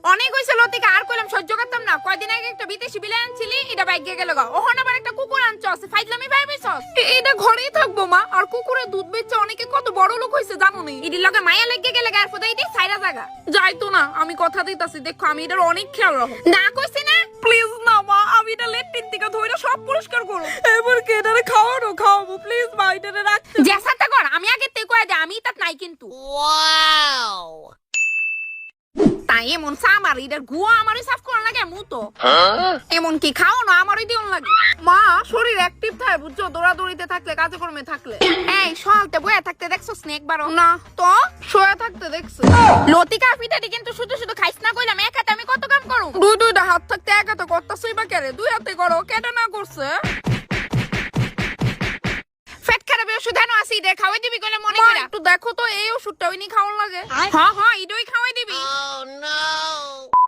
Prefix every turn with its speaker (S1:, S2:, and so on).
S1: অনেক হইছে লতিকা, আর কইলাম সহ্য করতাম না। কয়দিন আগে একটা বিদেশি বিলাই আনছিলি, এটা বাইকে গেল গা। ওহন আবার একটা কুকুর আনছস, ফাইজলামি ভাইবিছস। এটা ঘরেই থাকবো মা, আর কুকুরের দুধ বেচে অনেকে কত বড় লোক হইছে জানো নি। এটির লগে মায়া লেগে গেলে আর ফোদাই দি সাইরা জায়গা যাইতো না। আমি কথা দিতাছি, দেখো আমি এটার অনেক খেয়াল রাখো। না কইছি না, প্লিজ না মা, আমি এটা লেট্রিন থেকে ধইরা সব পরিষ্কার করব। এবার কে এটারে খাওয়াবো প্লিজ মা, এটারে রাখতে জেসাটা কর। আমি আগে তে কই দে, আমি তাত নাই কিন্তু। ওয়াও, তাই এমন সামার এটার গুয়া আমারই সাফ করা লাগে মুতো। এমন কি খাও না আমারই দিন লাগে। মা শরীর অ্যাক্টিভ থাকে বুঝছো, দৌড়াদৌড়িতে থাকলে, কাজে কর্মে থাকলে। এই সকালতে বয়ে থাকতে দেখছো স্নেক বারো না তো শোয়া থাকতে দেখছো। লতিকা পিঠাটি কিন্তু শুধু শুধু খাইস না কইলাম, এক হাতে আমি কত কাম করু। দুইটা হাত থাকতে এক হাতে করতেছই বা কেরে, দুই হাতে করো, কেটে না করছে। পেট খারাপের ওষুধ আনো আসি, দে খাওয়াই দিবি কইলে মনে কইরা। একটু দেখো তো এই ওষুধটা ওইনি খাওয়ার লাগে। হ্যাঁ হ্যাঁ, ইডো